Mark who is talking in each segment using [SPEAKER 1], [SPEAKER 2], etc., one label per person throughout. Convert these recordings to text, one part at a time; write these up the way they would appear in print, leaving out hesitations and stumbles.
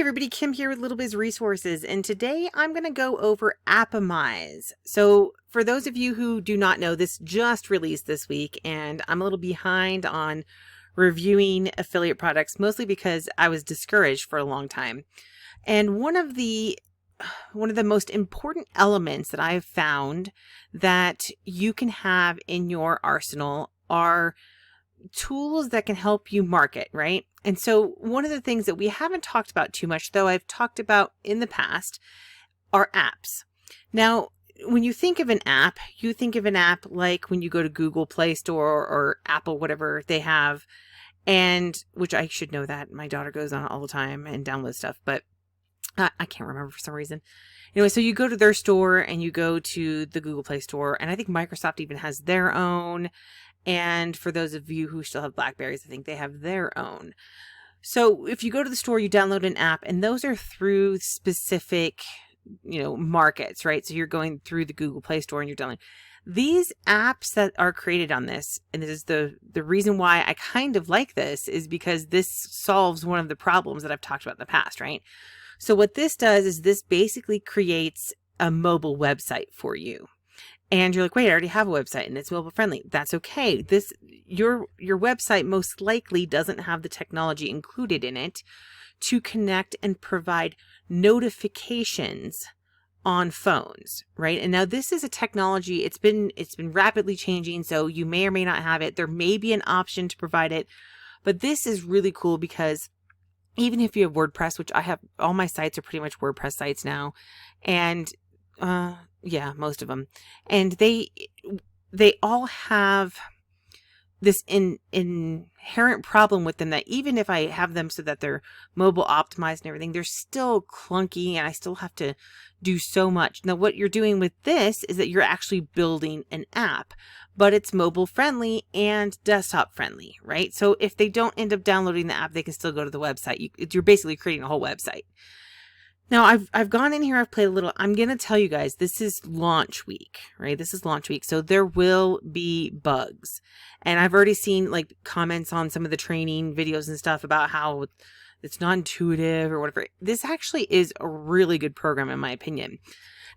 [SPEAKER 1] everybody, Kim here with Little Biz Resources, and today I'm going to go over Appimize. So for those of you who do not know, this just released this week, and I'm a little behind on reviewing affiliate products, mostly because I was discouraged for a long time. And one of the most important elements that I have found that you can have in your arsenal are tools that can help you market, right? And so one of the things that we haven't talked about too much, though I've talked about in the past, are apps. Now, when you think of an app, you think of an app like when you go to Google Play Store or Apple, whatever they have, and which I should know that. My daughter goes on all the time and downloads stuff, but I can't remember for some reason. Anyway, so you go to their store and you go to the Google Play Store, and I think Microsoft even has their own. And for those of you who still have Blackberries, I think they have their own. So if you go to the store, you download an app, and those are through specific, markets, right? So you're going through the Google Play Store and you're downloading these apps that are created on this. And this is the reason why I kind of like this, is because this solves one of the problems that I've talked about in the past, right? So what this does is this basically creates a mobile website for you. And you're like, wait, I already have a website and it's mobile friendly. That's okay. Your website most likely doesn't have the technology included in it to connect and provide notifications on phones, right? And now this is a technology, it's been rapidly changing, so you may or may not have it. There may be an option to provide it, but this is really cool because even if you have WordPress, which I have, all my sites are pretty much WordPress sites now, and yeah, most of them. And they all have this inherent problem with them that even if I have them so that they're mobile optimized and everything, they're still clunky and I still have to do so much. Now, what you're doing with this is that you're actually building an app, but it's mobile friendly and desktop friendly, right? So if they don't end up downloading the app, they can still go to the website. You're basically creating a whole website. Now, I've gone in here, I've played a little. I'm going to tell you guys, this is launch week, right? This is launch week. So there will be bugs. And I've already seen like comments on some of the training videos and stuff about how it's not intuitive or whatever. This actually is a really good program, in my opinion.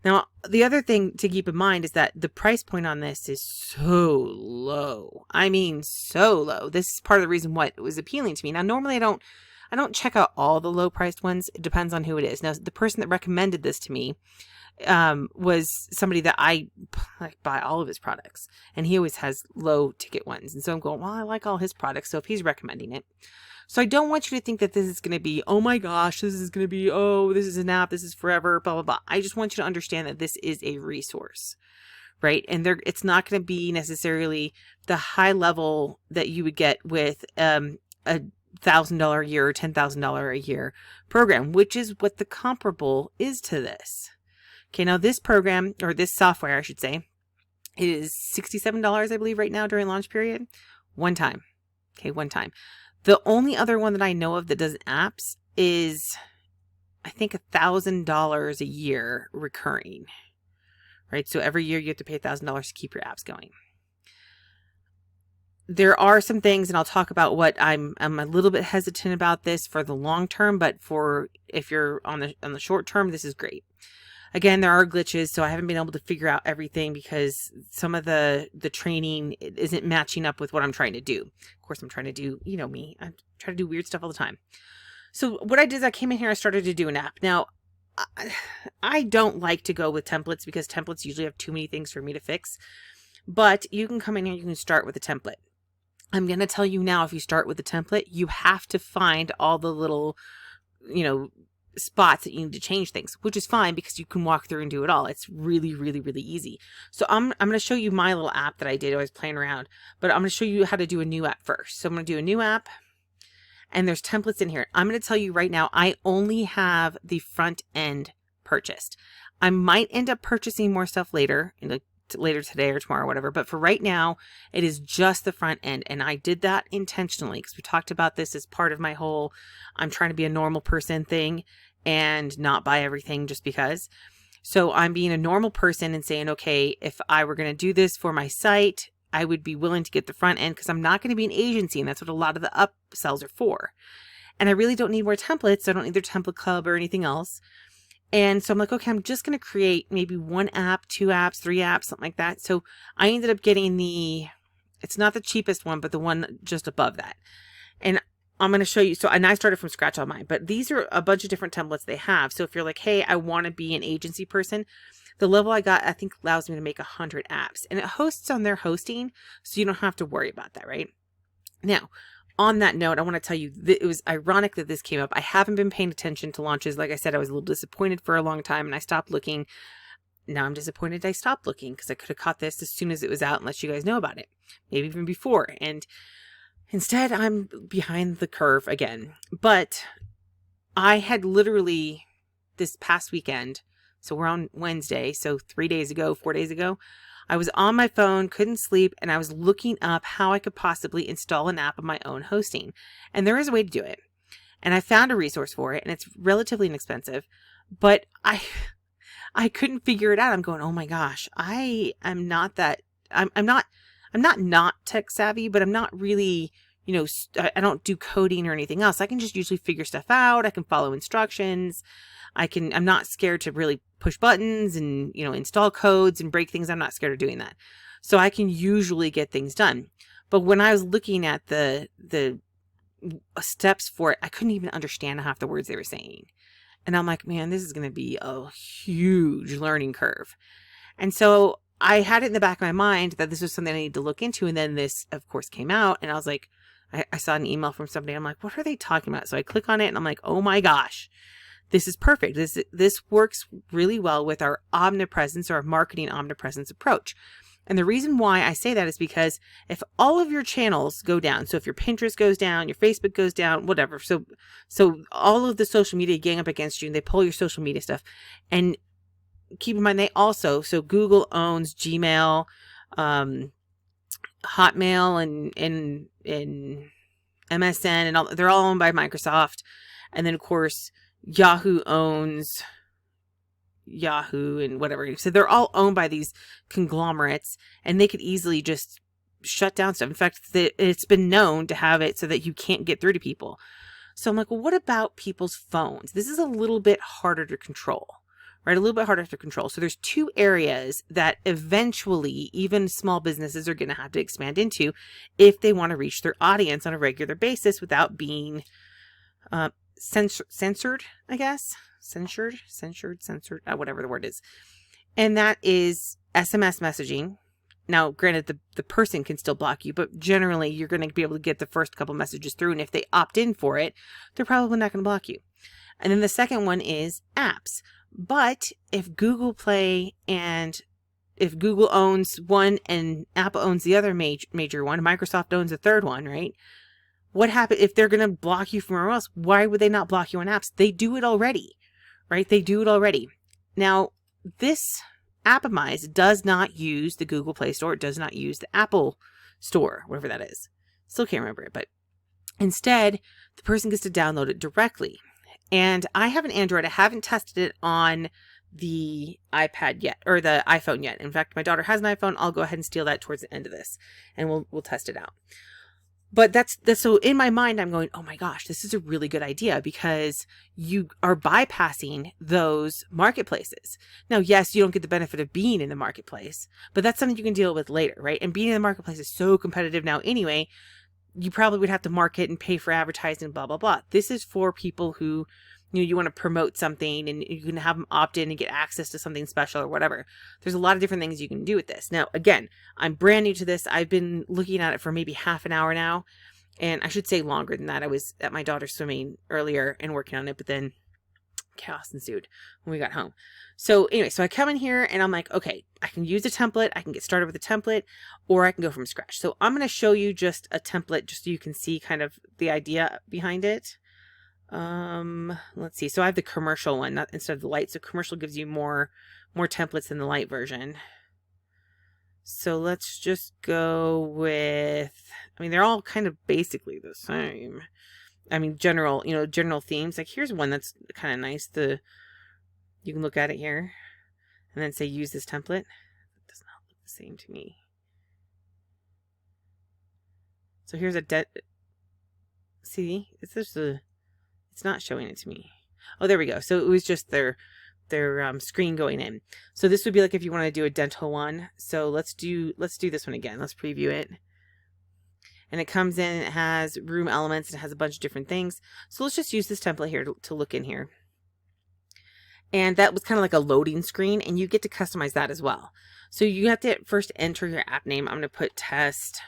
[SPEAKER 1] Now, the other thing to keep in mind is that the price point on this is so low. I mean, so low. This is part of the reason why it was appealing to me. Now, normally I don't check out all the low priced ones. It depends on who it is. Now, the person that recommended this to me was somebody that I buy all of his products, and he always has low ticket ones. And so I'm going, well, I like all his products, so if he's recommending it. So I don't want you to think that this is going to be, oh my gosh, this is going to be, oh, this is an app, this is forever, blah, blah, blah. I just want you to understand that this is a resource, right? And it's not going to be necessarily the high level that you would get with a $1,000 a year or $10,000 a year program, which is what the comparable is to this. Okay, now this program, or this software, I should say, is $67, I believe, right now during launch period. One time. Okay, one time. The only other one that I know of that does apps is, I think, $1,000 a year recurring. Right, so every year you have to pay $1,000 to keep your apps going. There are some things, and I'll talk about what I'm a little bit hesitant about this for the long term, but for if you're on the short term, this is great. Again, there are glitches, so I haven't been able to figure out everything because some of the training isn't matching up with what I'm trying to do. Of course, I'm trying to do, me, I try to do weird stuff all the time. So what I did is I came in here, I started to do an app. Now, I don't like to go with templates because templates usually have too many things for me to fix, but you can come in here, you can start with a template. I'm going to tell you now, if you start with a template, you have to find all the little, spots that you need to change things, which is fine because you can walk through and do it all. It's really, really, really easy. So I'm going to show you my little app that I did. I was playing around, but I'm going to show you how to do a new app first. So I'm going to do a new app, and there's templates in here. I'm going to tell you right now, I only have the front end purchased. I might end up purchasing more stuff later, later today or tomorrow or whatever, but for right now it is just the front end. And I did that intentionally because we talked about this as part of my whole I'm trying to be a normal person thing and not buy everything just because. So I'm being a normal person and saying, okay, if I were going to do this for my site, I would be willing to get the front end because I'm not going to be an agency, and that's what a lot of the upsells are for. and I really don't need more templates. So I don't need their template club or anything else. And so I'm like, okay, I'm just going to create maybe 1 app, 2 apps, 3 apps, something like that. So I ended up getting it's not the cheapest one, but the one just above that. And I'm going to show you. So, and I started from scratch on mine, but these are a bunch of different templates they have. So if you're like, hey, I want to be an agency person, the level I got, I think allows me to make 100 apps, and it hosts on their hosting. So you don't have to worry about that, right? Now, on that note, I want to tell you that it was ironic that this came up. I haven't been paying attention to launches. Like I said, I was a little disappointed for a long time and I stopped looking. Now I'm disappointed I stopped looking because I could have caught this as soon as it was out and let you guys know about it. Maybe even before. And instead, I'm behind the curve again. But I had literally this past weekend, so we're on Wednesday, so 4 days ago, I was on my phone, couldn't sleep, and I was looking up how I could possibly install an app of my own hosting. And there is a way to do it. And I found a resource for it, and it's relatively inexpensive, but I couldn't figure it out. I'm going, oh my gosh, I am not that, I'm not tech savvy, but I'm not really, I don't do coding or anything else. I can just usually figure stuff out. I can follow instructions. I'm not scared to really push buttons and, install codes and break things. I'm not scared of doing that. So I can usually get things done. But when I was looking at the steps for it, I couldn't even understand half the words they were saying. And I'm like, man, this is going to be a huge learning curve. And so I had it in the back of my mind that this was something I needed to look into. And then this, of course, came out. And I was like, I saw an email from somebody. I'm like, what are they talking about? So I click on it and I'm like, oh my gosh, this is perfect. This works really well with our omnipresence or our marketing omnipresence approach. And the reason why I say that is because if all of your channels go down, so if your Pinterest goes down, your Facebook goes down, whatever. So all of the social media gang up against you and they pull your social media stuff. And keep in mind, so Google owns Gmail, Hotmail and MSN and all, they're all owned by Microsoft. And then of course, Yahoo owns Yahoo and whatever. So they're all owned by these conglomerates and they could easily just shut down stuff. In fact, it's been known to have it so that you can't get through to people. So I'm like, well, what about people's phones? This is a little bit harder to control, right? A little bit harder to control. So there's 2 areas that eventually even small businesses are going to have to expand into if they want to reach their audience on a regular basis without being censored, I guess. Censored, whatever the word is. And that is SMS messaging. Now, granted, the person can still block you, but generally you're going to be able to get the first couple messages through. And if they opt in for it, they're probably not going to block you. And then the second one is apps. But if Google Play and if Google owns one and Apple owns the other major one, Microsoft owns the third one, right? What happens if they're going to block you from everywhere else? Why would they not block you on apps? They do it already, right? They do it already. Now, this Appimize does not use the Google Play Store. It does not use the Apple Store, whatever that is. Still can't remember it, but instead, the person gets to download it directly. And I have an Android. I haven't tested it on the iPad yet, or the iPhone yet. In fact, my daughter has an iPhone. I'll go ahead and steal that towards the end of this, and we'll test it out. But that's so in my mind, I'm going, oh my gosh, this is a really good idea because you are bypassing those marketplaces. Now, yes, you don't get the benefit of being in the marketplace, but that's something you can deal with later, right? And being in the marketplace is so competitive now anyway, you probably would have to market and pay for advertising, blah, blah, blah. This is for people who, you want to promote something and you can have them opt in and get access to something special or whatever. There's a lot of different things you can do with this. Now, again, I'm brand new to this. I've been looking at it for maybe half an hour now. And I should say longer than that. I was at my daughter's swimming earlier and working on it, but then chaos ensued when we got home. So anyway, so I come in here and I'm like, okay, I can use a template. I can get started with a template or I can go from scratch. So I'm going to show you just a template just so you can see kind of the idea behind it. Let's see. So I have the commercial one, not instead of the light. So commercial gives you more templates than the light version. So let's just go with, they're all kind of basically the same. General themes. Like here's one that's kind of nice. You can look at it here and then say, use this template. It does not look the same to me. So here's see, it's just It's not showing it to me. Oh, there we go. So it was just their screen going in. So this would be like if you want to do a dental one. So let's do this one again. Let's preview it. And it comes in, it has room elements, it has a bunch of different things. So let's just use this template here to look in here. And that was kind of like a loading screen, and you get to customize that as well. So you have to first enter your app name. I'm going to put test.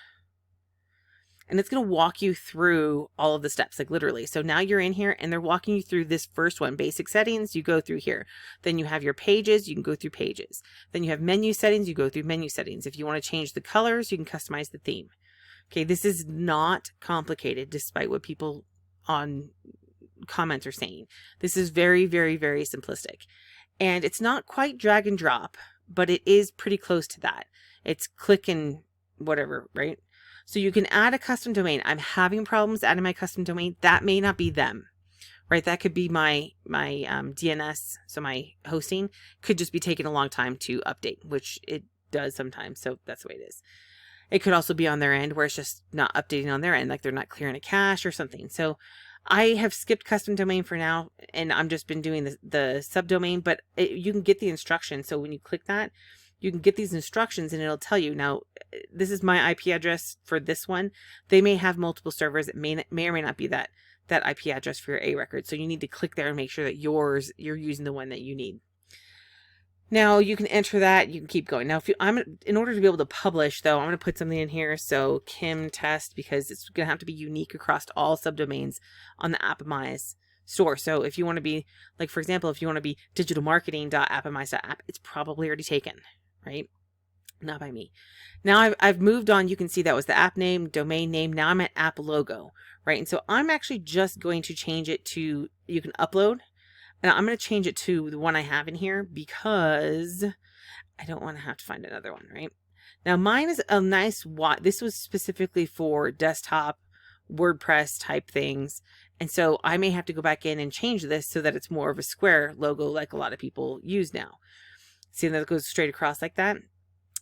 [SPEAKER 1] And it's going to walk you through all of the steps, like literally. So now you're in here and they're walking you through this first one, basic settings, you go through here. Then you have your pages, you can go through pages. Then you have menu settings, you go through menu settings. If you want to change the colors, you can customize the theme. Okay, this is not complicated despite what people on comments are saying. This is very, very, very simplistic. And it's not quite drag and drop, but it is pretty close to that. It's click and whatever, right? So you can add a custom domain. I'm having problems adding my custom domain. That may not be them, right? That could be my DNS. So my hosting could just be taking a long time to update, which it does sometimes. So that's the way it is. It could also be on their end where it's just not updating on their end, like they're not clearing a cache or something. So I have skipped custom domain for now, and I'm just been doing the subdomain, but you can get the instructions. So when you click that, you can get these instructions and it'll tell you. Now, this is my IP address for this one. They may have multiple servers. It may or may not be that IP address for your A record. So you need to click there and make sure that you're using the one that you need. Now you can enter that, you can keep going. Now, in order to be able to publish though, I'm going to put something in here. So Kim test, because it's going to have to be unique across all subdomains on the Appimize store. So if you want to be, like, for example, if you want to be digitalmarketing.appimize.app, it's probably already taken, right? Not by me. Now I've moved on. You can see that was the app name, domain name. Now I'm at app logo, right? And so I'm actually just going to change it to, you can upload. And I'm going to change it to the one I have in here because I don't want to have to find another one, right? Now mine is a nice, this was specifically for desktop WordPress type things. And so I may have to go back in and change this so that it's more of a square logo like a lot of people use now. See, that goes straight across like that.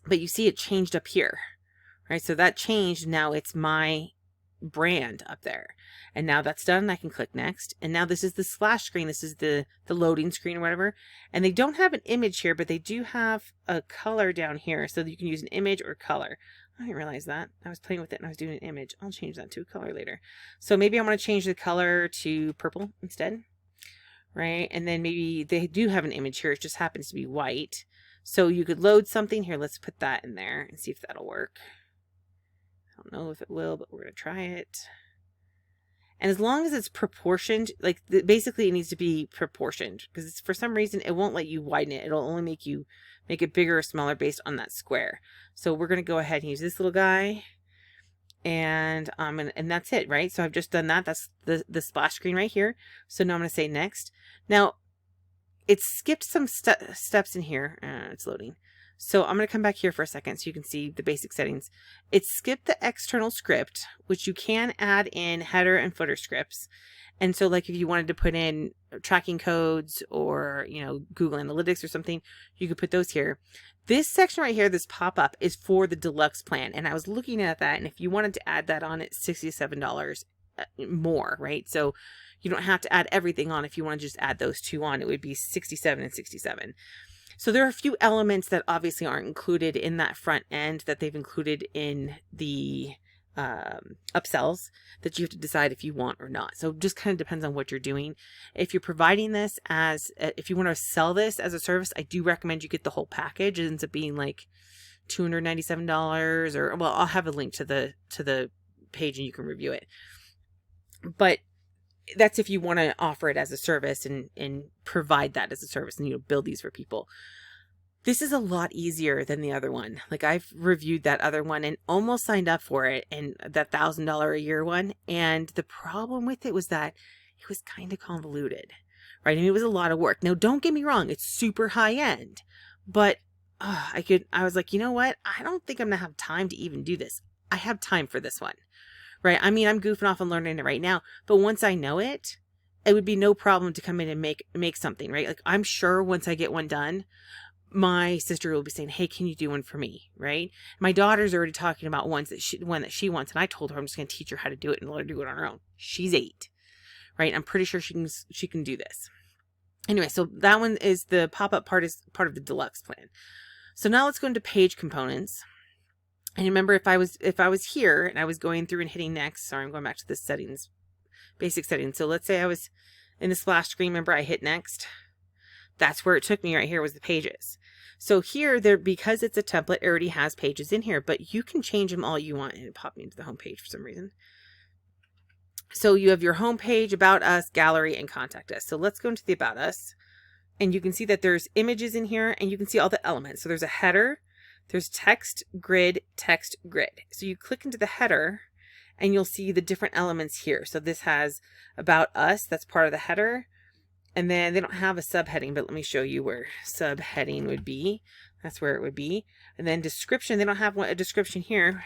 [SPEAKER 1] But you see it changed up here, right? So that changed. Now it's my brand up there. And now that's done, I can click next. And now this is the splash screen. This is the loading screen or whatever. And they don't have an image here, but they do have a color down here so that you can use an image or color. I didn't realize that. I was playing with it and I was doing an image. I'll change that to a color later. So maybe I'm going to change the color to purple instead, right? And then maybe they do have an image here. It just happens to be white. So you could load something here. Let's put that in there and see if that'll work. I don't know if it will, but we're going to try it. And as long as it's proportioned, like basically it needs to be proportioned, because for some reason it won't let you widen it. It'll only make it bigger or smaller based on that square. So we're going to go ahead and use this little guy. And that's it, right? So I've just done that. That's the splash screen right here. So now I'm going to say next. Now it skipped some steps in here. It's loading. So I'm going to come back here for a second so you can see the basic settings. It skipped the external script, which you can add in header and footer scripts. And so like if you wanted to put in tracking codes or, Google Analytics or something, you could put those here. This section right here, this pop-up, is for the deluxe plan. And I was looking at that, and if you wanted to add that on, it's $67 more, right? So you don't have to add everything on. If you want to just add those two on, it would be $67 and $67. So there are a few elements that obviously aren't included in that front end that they've included in the upsells that you have to decide if you want or not. So it just kind of depends on what you're doing. If you're providing this if you want to sell this as a service, I do recommend you get the whole package. It ends up being like $297 or, well, I'll have a link to the page and you can review it. But that's if you want to offer it as a service and provide that as a service and, build these for people. This is a lot easier than the other one. Like I've reviewed that other one and almost signed up for it, and that $1,000 a year one. And the problem with it was that it was kind of convoluted, right? And it was a lot of work. Now, don't get me wrong. It's super high end, but I was like, you know what? I don't think I'm going to have time to even do this. I have time for this one. Right. I mean, I'm goofing off and learning it right now, but once I know it, it would be no problem to come in and make something, right? Like I'm sure once I get one done, my sister will be saying, hey, can you do one for me? Right. My daughter's already talking about one that she wants. And I told her I'm just going to teach her how to do it and let her do it on her own. She's 8. right? I'm pretty sure she can do this. Anyway, so that one is the pop-up part, is part of the deluxe plan. So now let's go into page components. And remember, if I was here and I was going through and hitting next, sorry, I'm going back to the settings, basic settings. So let's say I was in the splash screen. Remember, I hit next. That's where it took me. Right here was the pages. So here, because it's a template, it already has pages in here, but you can change them all you want. And it popped me into the home page for some reason. So you have your home page, About Us, Gallery, and Contact Us. So let's go into the About Us. And you can see that there's images in here, and you can see all the elements. So there's a header, there's text, grid, text, grid. So you click into the header, and you'll see the different elements here. So this has About Us, that's part of the header. And then they don't have a subheading, but let me show you where subheading would be. That's where it would be. And then description, they don't have a description here.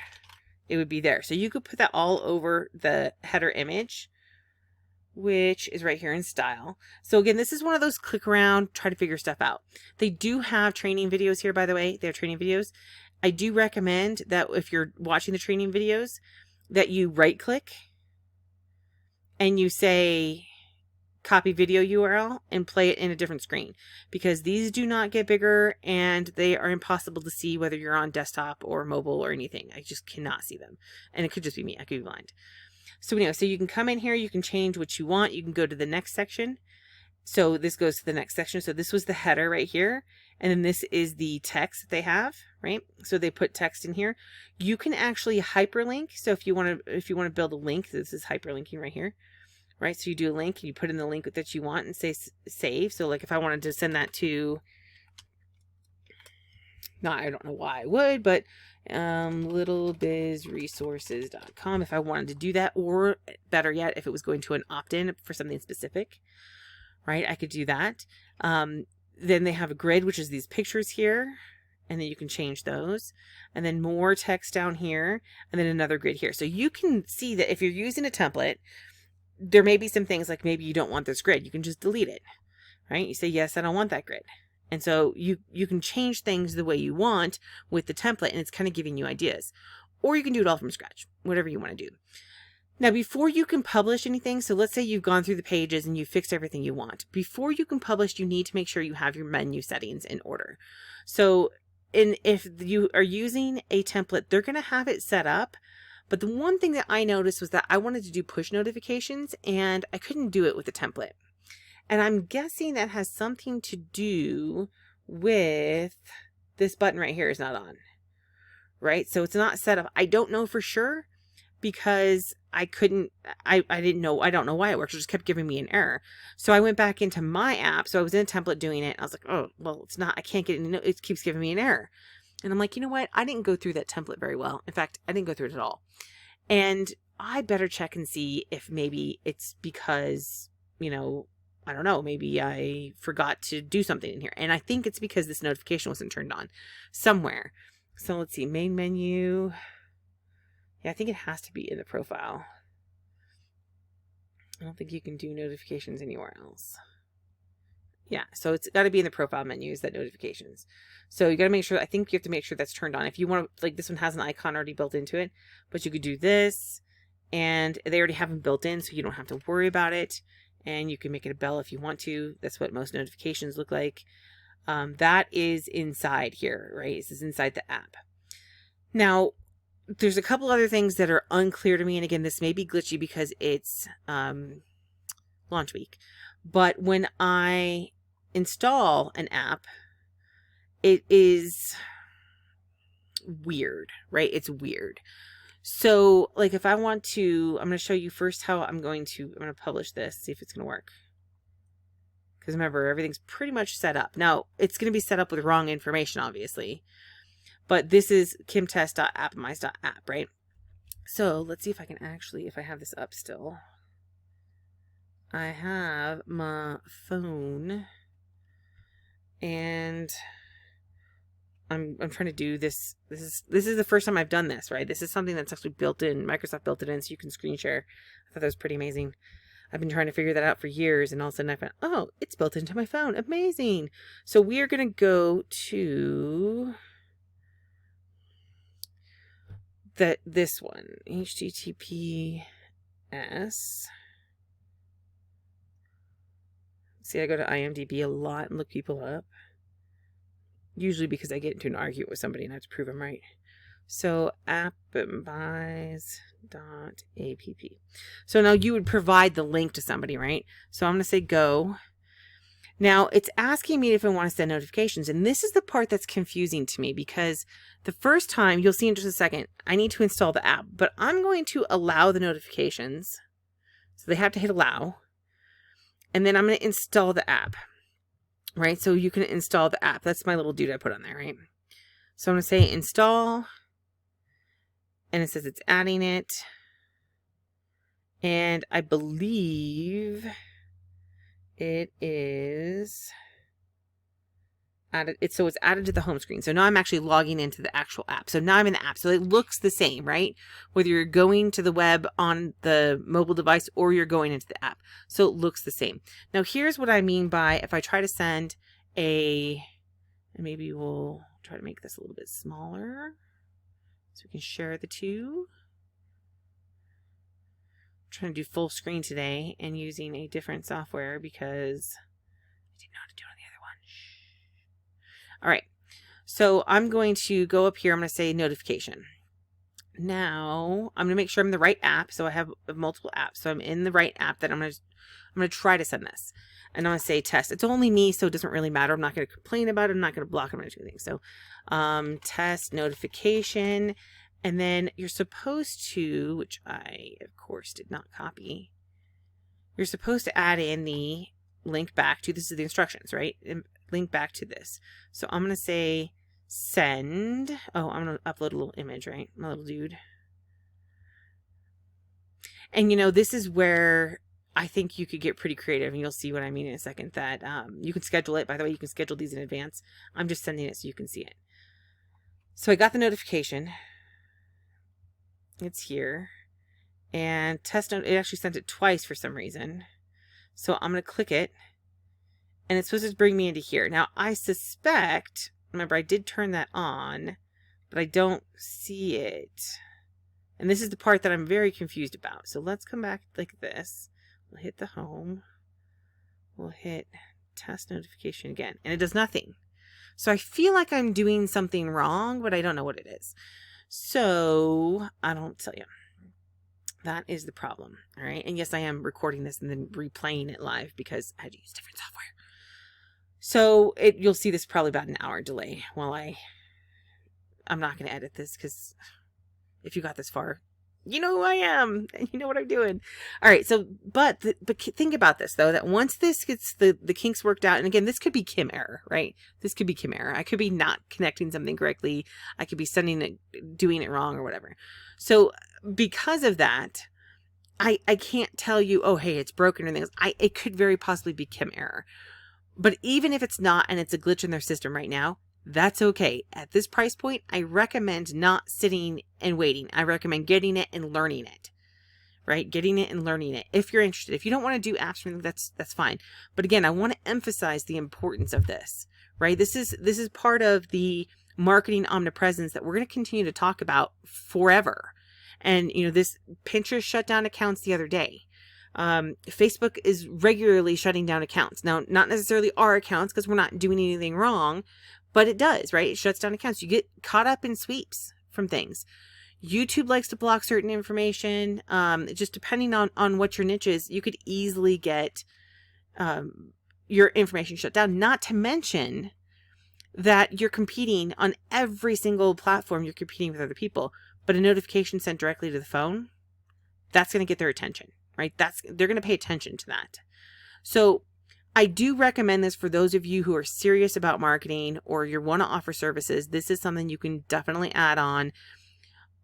[SPEAKER 1] It would be there. So you could put that all over the header image, which is right here in style. So again, this is one of those click around, try to figure stuff out. They do have training videos here, by the way. They have training videos. I do recommend that if you're watching the training videos, that you right click and you say copy video URL and play it in a different screen, because these do not get bigger and they are impossible to see whether you're on desktop or mobile or anything. I just cannot see them. And it could just be me. I could be blind. So anyway, so you can come in here, you can change what you want. You can go to the next section. So this goes to the next section. So this was the header right here. And then this is the text that they have, right? So they put text in here. You can actually hyperlink. So if you want to build a link, this is hyperlinking right here. Right, so you do a link and you put in the link that you want and say save. So like if I wanted to send that to, I don't know why I would, but littlebizresources.com, if I wanted to do that, or better yet, if it was going to an opt-in for something specific, right, I could do that. Then they have a grid, which is these pictures here, and then you can change those, and then more text down here, and then another grid here. So you can see that if you're using a template, there may be some things like maybe you don't want this grid. You can just delete it, right? You say, yes, I don't want that grid. And so you can change things the way you want with the template, and it's kind of giving you ideas. Or you can do it all from scratch, whatever you want to do. Now, before you can publish anything, so let's say you've gone through the pages and you fixed everything you want. Before you can publish, you need to make sure you have your menu settings in order. So if you are using a template, they're going to have it set up. But the one thing that I noticed was that I wanted to do push notifications and I couldn't do it with the template. And I'm guessing that has something to do with this button right here is not on, right? So it's not set up. I don't know for sure because I don't know why it works. It just kept giving me an error. So I went back into my app. So I was in a template doing it. I was like, oh, well, it's not, I can't get it. It keeps giving me an error. And I'm like, you know what? I didn't go through that template very well. In fact, I didn't go through it at all. And I better check and see if maybe it's because, I don't know, maybe I forgot to do something in here. And I think it's because this notification wasn't turned on somewhere. So let's see, main menu. Yeah, I think it has to be in the profile. I don't think you can do notifications anywhere else. Yeah, so it's got to be in the profile menu, is that notifications. So you got to make sure, I think you have to make sure that's turned on. If you want to, like this one has an icon already built into it, but you could do this and they already have them built in, so you don't have to worry about it. And you can make it a bell if you want to. That's what most notifications look like. That is inside here, right? This is inside the app. Now, there's a couple other things that are unclear to me. And again, this may be glitchy because it's launch week. But when I install an app, it is weird, right? It's weird. So like if I want to, I'm going to show you first how I'm going to publish this, see if it's going to work. Because remember, everything's pretty much set up. Now, it's going to be set up with wrong information, obviously. But this is kimtest.appimize.app, right? So let's see if I can actually, if I have this up still. I have my phone and I'm trying to do this. This is the first time I've done this, right? This is something that's actually built in. Microsoft built it in so you can screen share. I thought that was pretty amazing. I've been trying to figure that out for years, and all of a sudden I found, oh, it's built into my phone. Amazing. So we are going to go to this one, HTTPS. See, I go to IMDb a lot and look people up. Usually because I get into an argument with somebody and I have to prove I'm right. So Appimize.app. So now you would provide the link to somebody, right? So I'm going to say go. Now it's asking me if I want to send notifications. And this is the part that's confusing to me because the first time, you'll see in just a second, I need to install the app, but I'm going to allow the notifications. So they have to hit allow. And then I'm going to install the app, right? So you can install the app. That's my little dude I put on there, right? So I'm going to say install. And it says it's adding it. And I believe it is added. So it's added to the home screen. So now I'm actually logging into the actual app. So now I'm in the app. So it looks the same, right? Whether you're going to the web on the mobile device or you're going into the app. So it looks the same. Now here's what I mean by if I try to send and maybe we'll try to make this a little bit smaller so we can share the two. I'm trying to do full screen today and using a different software because I didn't know how to do it on the other one. All right. So I'm going to go up here. I'm going to say notification. Now I'm going to make sure I'm in the right app. So I have multiple apps. So I'm in the right app that I'm going to try to send this. And I'm going to say test. It's only me, so it doesn't really matter. I'm not going to complain about it. I'm not going to block it. I'm going to do anything. So test notification. And then you're supposed to, which I, of course, did not copy. You're supposed to add in the link back to, this is the instructions, right? Link back to this. So I'm going to say send. Oh, I'm going to upload a little image, right? My little dude. And, you know, this is where I think you could get pretty creative, and you'll see what I mean in a second, that you can schedule it. By the way, you can schedule these in advance. I'm just sending it so you can see it. So I got the notification. It's here. And test note, it actually sent it twice for some reason. So I'm going to click it. And it's supposed to bring me into here. Now, I suspect, remember, I did turn that on, but I don't see it. And this is the part that I'm very confused about. So let's come back like this. We'll hit the home. We'll hit test notification again. And it does nothing. So I feel like I'm doing something wrong, but I don't know what it is. So I don't tell you. That is the problem. All right. And yes, I am recording this and then replaying it live because I had to use different software. So you'll see this probably about an hour delay while I'm not going to edit this because if you got this far, you know who I am and you know what I'm doing. All right. So, but think about this though, that once this gets the kinks worked out, and again, this could be Kim error, right? This could be Kim error. I could be not connecting something correctly. I could be doing it wrong or whatever. So because of that, I can't tell you, oh, hey, it's broken or things. It could very possibly be Kim error. But even if it's not, and it's a glitch in their system right now, that's okay. At this price point, I recommend not sitting and waiting. I recommend getting it and learning it, right? Getting it and learning it. If you're interested, if you don't want to do apps, that's fine. But again, I want to emphasize the importance of this, right? This is part of the marketing omnipresence that we're going to continue to talk about forever. And, you know, this Pinterest shut down accounts the other day. Facebook is regularly shutting down accounts. Now, not necessarily our accounts because we're not doing anything wrong, but it does, right? It shuts down accounts. You get caught up in sweeps from things. YouTube likes to block certain information. Just depending on what your niche is, you could easily get your information shut down. Not to mention that you're competing on every single platform. You're competing with other people, but a notification sent directly to the phone, that's going to get their attention, right? They're going to pay attention to that. So I do recommend this for those of you who are serious about marketing or you want to offer services. This is something you can definitely add on.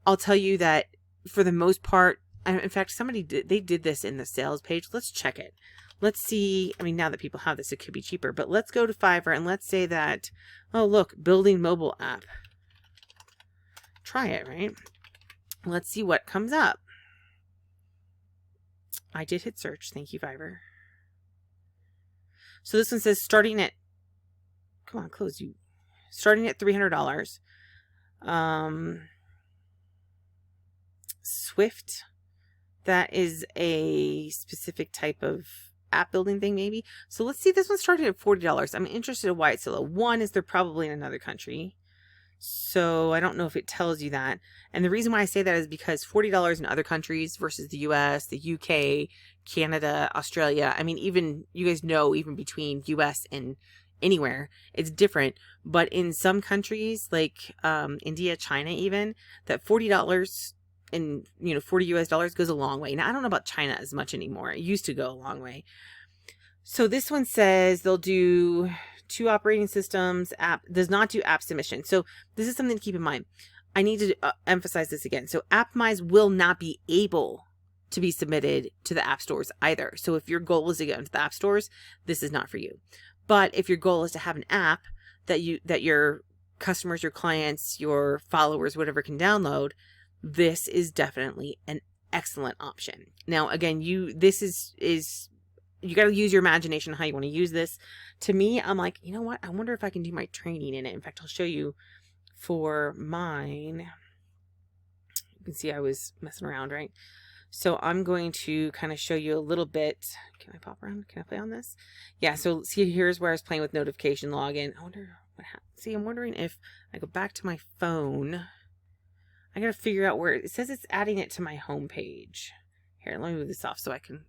[SPEAKER 1] I'll tell you that for the most part, in fact, they did this in the sales page. Let's check it. Let's see. I mean, now that people have this, it could be cheaper, but let's go to Fiverr and let's say that, oh, look, building mobile app. Try it, right? Let's see what comes up. I did hit search. Thank you, Fiverr. So this one says starting at, come on, close you. Starting at $300. Swift. That is a specific type of app building thing maybe. So let's see, this one started at $40. I'm interested in why it's so low. One is they're probably in another country. So I don't know if it tells you that. And the reason why I say that is because $40 in other countries versus the US, the UK, Canada, Australia. I mean, even you guys know, even between US and anywhere, it's different. But in some countries like India, China, even, that $40 and 40 US dollars goes a long way. Now I don't know about China as much anymore. It used to go a long way. So this one says they'll do 2 operating systems. App does not do app submission. So this is something to keep in mind. I need to emphasize this again. So Appimize will not be able to be submitted to the app stores either. So if your goal is to get into the app stores, this is not for you. But if your goal is to have an app that your customers, your clients, your followers, whatever can download, this is definitely an excellent option. Now, again, this is you got to use your imagination how you want to use this. To me, I'm like, you know what? I wonder if I can do my training in it. In fact, I'll show you for mine. You can see I was messing around, right? So I'm going to kind of show you a little bit. Can I pop around? Can I play on this? Yeah, so see, here's where I was playing with notification login. I wonder what happened. See, I'm wondering if I go back to my phone. I got to figure out where it says it's adding it to my home page. Here, let me move this off so I can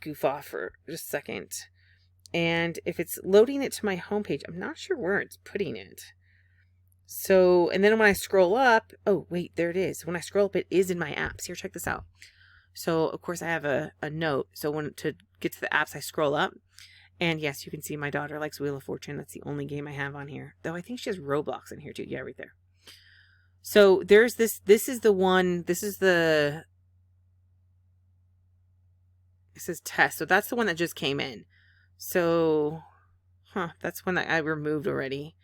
[SPEAKER 1] goof off for just a second. And if it's loading it to my homepage, I'm not sure where it's putting it. So, and then when I scroll up, oh wait, there it is. When I scroll up, it is in my apps. Here, check this out. So of course I have a note. So when to get to the apps, I scroll up, and yes, you can see my daughter likes Wheel of Fortune. That's the only game I have on here. Though I think she has Roblox in here too. Yeah, right there. So there's this is the one, this is the, it says test. So that's the one that just came in. So, that's one that I removed already.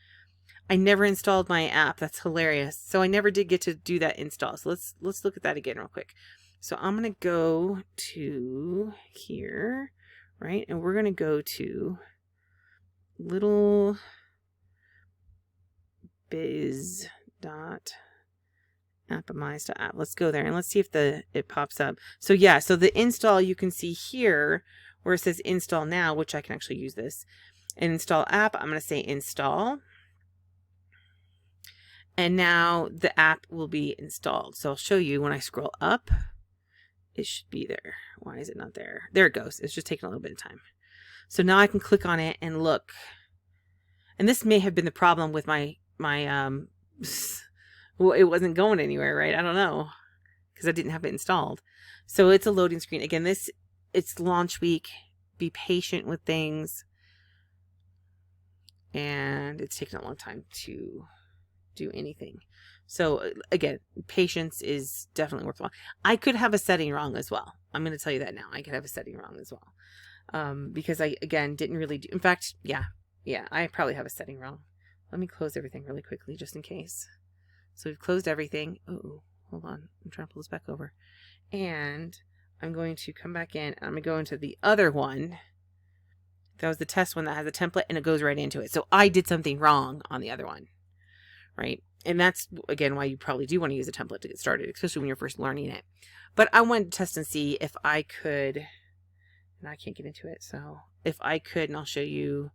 [SPEAKER 1] I never installed my app. That's hilarious. So I never did get to do that install. So let's look at that again real quick. So I'm going to go to here, right? And we're going to go to little biz dot Appimize.app. Let's go there and let's see if it pops up. So yeah, so the install, you can see here where it says install now, which I can actually use this. And install app, I'm going to say install. And now the app will be installed. So I'll show you when I scroll up, it should be there. Why is it not there? There it goes. It's just taking a little bit of time. So now I can click on it and look. And this may have been the problem with my well, it wasn't going anywhere, right? I don't know, because I didn't have it installed. So it's a loading screen. Again, it's launch week. Be patient with things. And it's taken a long time to do anything. So again, patience is definitely worthwhile. I could have a setting wrong as well. I'm going to tell you that now. I could have a setting wrong as well. Because I, again, didn't really do, in fact, yeah, I probably have a setting wrong. Let me close everything really quickly, just in case. So we've closed everything. Oh, hold on. I'm trying to pull this back over. And I'm going to come back in. I'm going to go into the other one. That was the test one that has a template and it goes right into it. So I did something wrong on the other one, right? And that's, again, why you probably do want to use a template to get started, especially when you're first learning it. But I wanted to test and see if I could, and I can't get into it. So if I could, and I'll show you,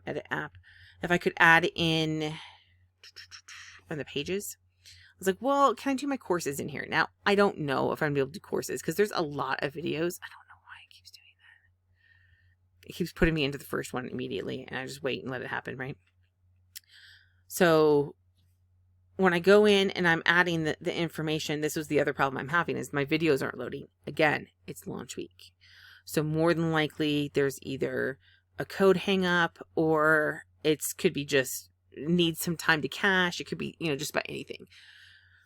[SPEAKER 1] edit app, if I could add in the pages. I was like, well, can I do my courses in here? Now, I don't know if I'm going to be able to do courses because there's a lot of videos. I don't know why it keeps doing that. It keeps putting me into the first one immediately, and I just wait and let it happen, right? So when I go in and I'm adding the information, this was the other problem I'm having, is my videos aren't loading. Again, it's launch week. So more than likely, there's either a code hang up or could be just needs some time to cache. It could be, just about anything.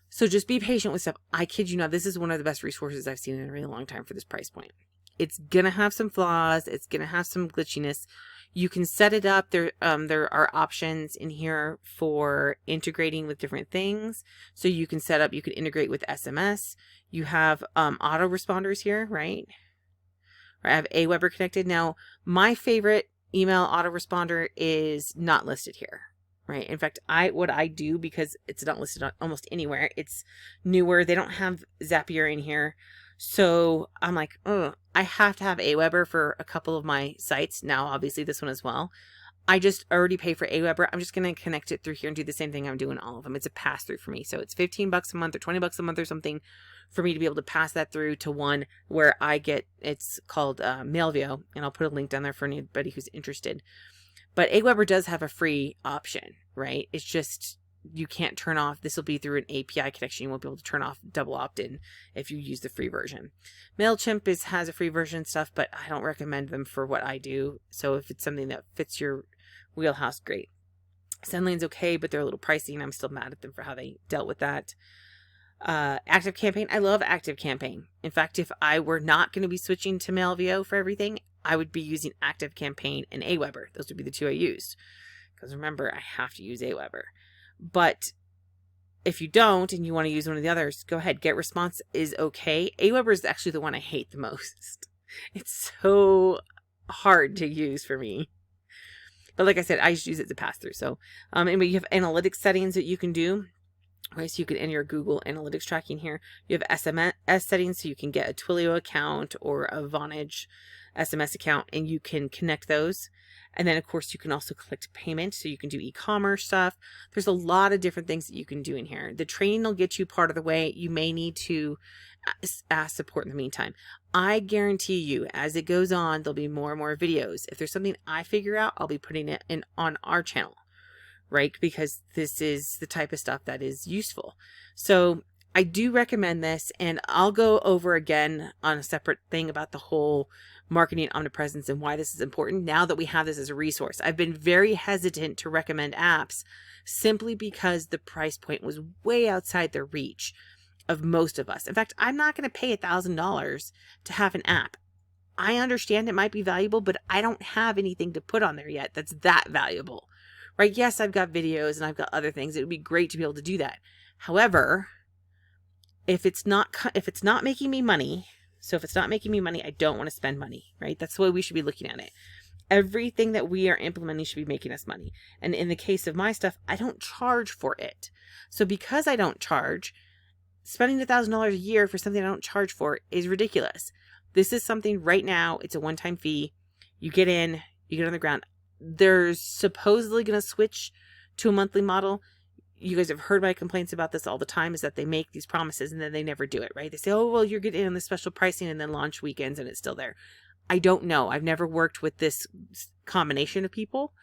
[SPEAKER 1] So just be patient with stuff. I kid you not, this is one of the best resources I've seen in a really long time for this price point. It's going to have some flaws. It's going to have some glitchiness. You can set it up. There are options in here for integrating with different things. So you can set up, you can integrate with SMS. You have autoresponders here, right? Or I have Aweber connected. Now, my favorite email autoresponder is not listed here. Right. In fact, what I do, because it's not listed on almost anywhere, it's newer. They don't have Zapier in here. So I'm like, oh, I have to have Aweber for a couple of my sites. Now, obviously this one as well. I just already pay for Aweber. I'm just going to connect it through here and do the same thing I'm doing all of them. It's a pass through for me. So it's $15 a month or $20 a month or something for me to be able to pass that through to one where I get, it's called Mailvio, and I'll put a link down there for anybody who's interested. But Aweber does have a free option, right? It's just, you can't turn off, this will be through an API connection. You won't be able to turn off double opt-in if you use the free version. MailChimp has a free version stuff, but I don't recommend them for what I do. So if it's something that fits your wheelhouse, great. Sendline's okay, but they're a little pricey, and I'm still mad at them for how they dealt with that. ActiveCampaign, I love ActiveCampaign. In fact, if I were not going to be switching to Mailvio for everything, I would be using ActiveCampaign and Aweber. Those would be the two I used. Because remember, I have to use Aweber. But if you don't and you want to use one of the others, go ahead. GetResponse is okay. Aweber is actually the one I hate the most. It's so hard to use for me. But like I said, I just use it as a pass-through. So anyway, you have analytics settings that you can do. Right, so you can enter your Google Analytics tracking here. You have SMS settings, so you can get a Twilio account or a Vonage SMS account, and you can connect those. And then, of course, you can also collect payment, so you can do e-commerce stuff. There's a lot of different things that you can do in here. The training will get you part of the way. You may need to ask support in the meantime. I guarantee you, as it goes on, there'll be more and more videos. If there's something I figure out, I'll be putting it in on our channel. Right? Because this is the type of stuff that is useful. So I do recommend this, and I'll go over again on a separate thing about the whole marketing omnipresence and why this is important now that we have this as a resource. I've been very hesitant to recommend apps simply because the price point was way outside the reach of most of us. In fact, I'm not going to pay $1,000 to have an app. I understand it might be valuable, but I don't have anything to put on there yet that's that valuable. Right? Yes, I've got videos and I've got other things. It would be great to be able to do that. However, if it's not making me money, I don't want to spend money, right? That's the way we should be looking at it. Everything that we are implementing should be making us money. And in the case of my stuff, I don't charge for it. So because I don't charge, spending $1,000 a year for something I don't charge for is ridiculous. This is something right now, it's a one-time fee. You get in, you get on the ground. They're supposedly going to switch to a monthly model. You guys have heard my complaints about this all the time, is that they make these promises and then they never do it, right? They say, oh, well, you're getting in the special pricing, and then launch weekends and it's still there. I don't know. I've never worked with this combination of people,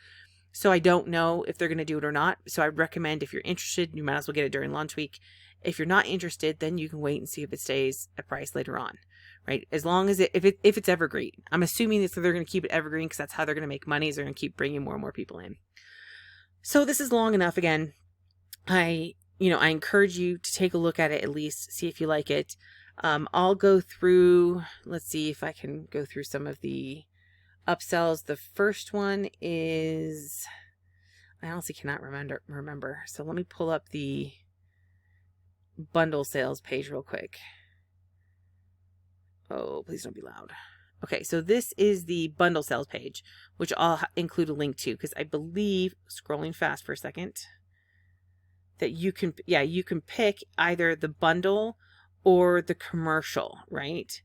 [SPEAKER 1] so I don't know if they're going to do it or not. So I'd recommend, if you're interested, you might as well get it during launch week. If you're not interested, then you can wait and see if it stays at price later on. Right? As long as if it's evergreen. I'm assuming that they're going to keep it evergreen because that's how they're going to make money, is they're going to keep bringing more and more people in. So this is long enough. Again, I encourage you to take a look at it, at least see if you like it. I'll go through, let's see if I can go through some of the upsells. The first one is, I honestly cannot remember. So let me pull up the bundle sales page real quick. Oh, please don't be loud. Okay, so this is the bundle sales page, which I'll include a link to, because I believe, scrolling fast for a second, that you can pick either the bundle or the commercial, right?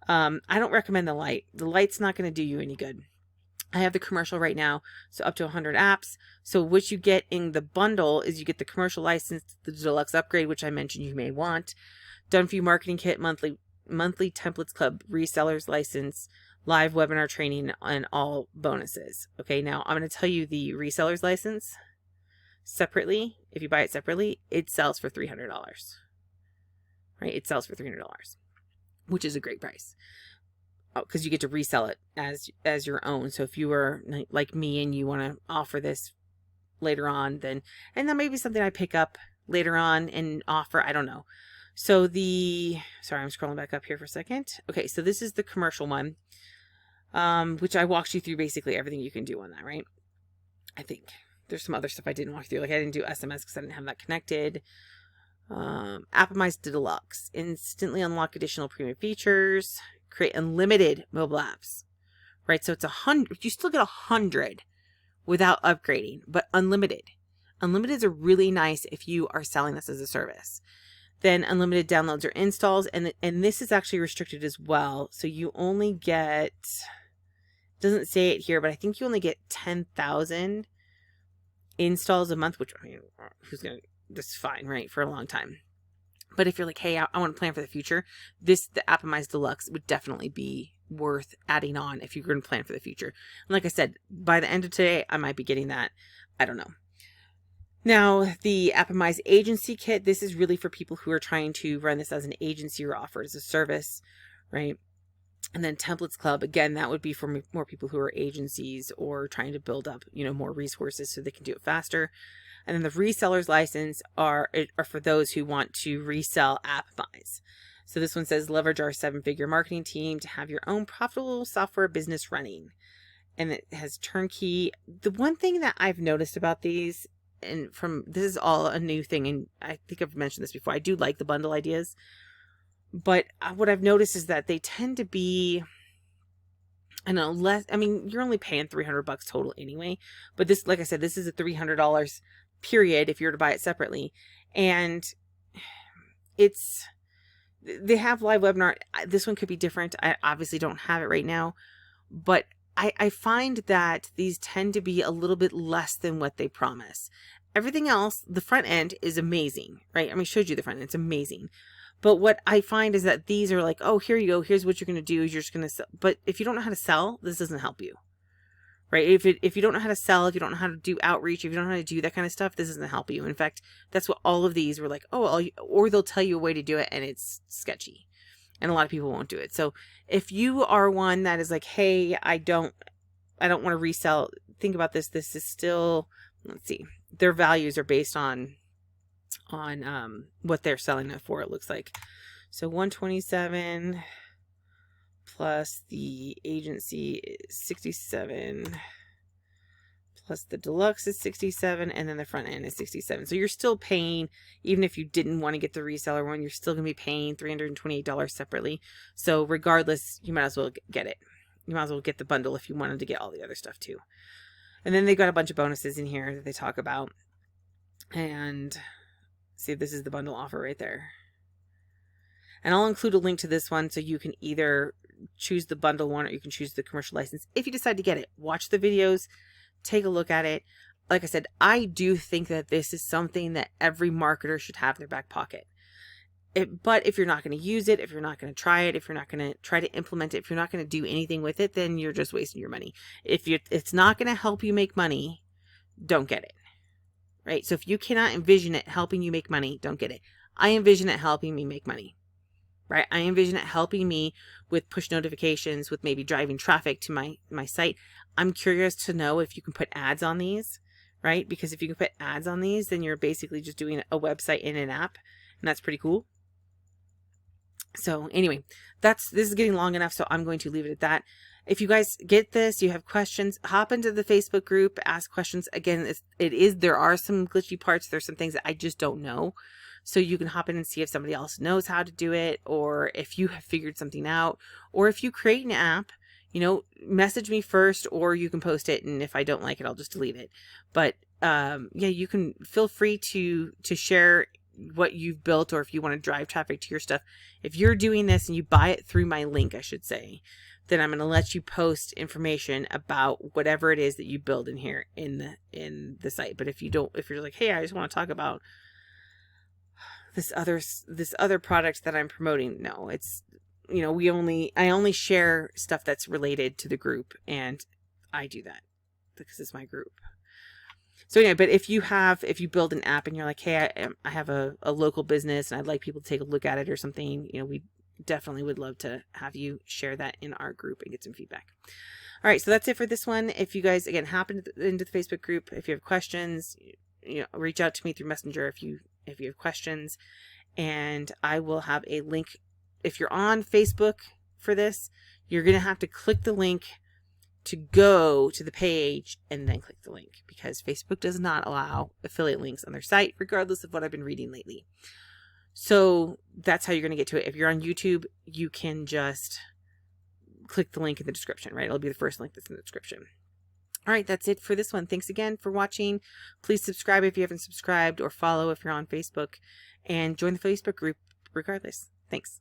[SPEAKER 1] I don't recommend the light. The light's not going to do you any good. I have the commercial right now, so up to 100 apps. So what you get in the bundle is you get the commercial license, the deluxe upgrade, which I mentioned you may want, done for you marketing kit, monthly templates club, resellers license, live webinar training, and all bonuses. Okay, now I'm going to tell you the resellers license separately. If you buy it separately, it sells for $300. Right? It sells for $300, which is a great price. Because you get to resell it as your own. So if you were like me and you want to offer this later on, then that may be something I pick up later on and offer. I don't know. So sorry, I'm scrolling back up here for a second. Okay, so this is the commercial one, which I walked you through basically everything you can do on that, right? I think there's some other stuff I didn't walk through. Like I didn't do SMS because I didn't have that connected. Appimize Deluxe, instantly unlock additional premium features, create unlimited mobile apps, right? So it's 100. You still get 100 without upgrading, but unlimited. Unlimiteds are really nice if you are selling this as a service. then unlimited downloads or installs. And this is actually restricted as well. So you only get, doesn't say it here, but I think you only get 10,000 installs a month, which, I mean, who's going to, that's fine, right? For a long time. But if you're like, hey, I want to plan for the future, the Appimize Deluxe would definitely be worth adding on if you're going to plan for the future. And like I said, by the end of today, I might be getting that. I don't know. Now, the Appimize Agency Kit, this is really for people who are trying to run this as an agency or offer it as a service, right? And then Templates Club, again, that would be for more people who are agencies or trying to build up, more resources so they can do it faster. And then the Reseller's License are for those who want to resell Appimize. So this one says, leverage our 7-figure marketing team to have your own profitable software business running. And it has turnkey. The one thing that I've noticed about these, and this is all a new thing, and I think I've mentioned this before, I do like the bundle ideas. But what I've noticed is that they tend to be, I know, less. I mean, you're only paying $300 total anyway. But this, like I said, this is a $300 period if you were to buy it separately. And they have live webinar. This one could be different. I obviously don't have it right now. But I find that these tend to be a little bit less than what they promise. Everything else, the front end is amazing, right? I mean, I showed you the front end. It's amazing. But what I find is that these are like, oh, here you go. Here's what you're going to do. You're just going to sell. But if you don't know how to sell, this doesn't help you, right? If you don't know how to sell, if you don't know how to do outreach, if you don't know how to do that kind of stuff, this doesn't help you. In fact, that's what all of these were like, or they'll tell you a way to do it and it's sketchy. And a lot of people won't do it. So if you are one that is like, hey, I don't want to resell, think about this. This is still, let's see, their values are based on what they're selling it for, it looks like. So 127 plus the agency is 67 plus the deluxe is 67, and then the front end is 67. So you're still paying, even if you didn't want to get the reseller one, you're still going to be paying $328 separately. So regardless, you might as well get it. You might as well get the bundle if you wanted to get all the other stuff too. And then they've got a bunch of bonuses in here that they talk about. And see, this is the bundle offer right there. And I'll include a link to this one so you can either choose the bundle one or you can choose the commercial license if you decide to get it. Watch the videos, take a look at it. Like I said, I do think that this is something that every marketer should have in their back pocket. But if you're not going to use it, if you're not going to try it, if you're not going to try to implement it, if you're not going to do anything with it, then you're just wasting your money. If it's not going to help you make money, don't get it. Right? So if you cannot envision it helping you make money, don't get it. I envision it helping me make money. Right? I envision it helping me with push notifications, with maybe driving traffic to my site. I'm curious to know if you can put ads on these, right? Because if you can put ads on these, then you're basically just doing a website in an app, and that's pretty cool. So anyway, this is getting long enough, so I'm going to leave it at that. If you guys get this, you have questions, hop into the Facebook group, ask questions. Again, there are some glitchy parts. There's some things that I just don't know. So you can hop in and see if somebody else knows how to do it, or if you have figured something out, or if you create an app, message me first, or you can post it. And if I don't like it, I'll just delete it. But yeah, you can feel free to share what you've built, or if you want to drive traffic to your stuff. If you're doing this and you buy it through my link, I should say, then I'm going to let you post information about whatever it is that you build in here in the site. But if you're like, hey, I just want to talk about this other product that I'm promoting, no, it's, I only share stuff that's related to the group, and I do that because it's my group. So anyway, but if you build an app and you're like, hey, I have a local business and I'd like people to take a look at it or something, we definitely would love to have you share that in our group and get some feedback. All right, so that's it for this one. If you guys, again, hop into the Facebook group, if you have questions, reach out to me through Messenger if you have questions, and I will have a link. If you're on Facebook for this, you're going to have to click the link to go to the page and then click the link, because Facebook does not allow affiliate links on their site, regardless of what I've been reading lately. So that's how you're going to get to it. If you're on YouTube, you can just click the link in the description, right? It'll be the first link that's in the description. All right, that's it for this one. Thanks again for watching. Please subscribe if you haven't subscribed, or follow if you're on Facebook, and join the Facebook group regardless. Thanks.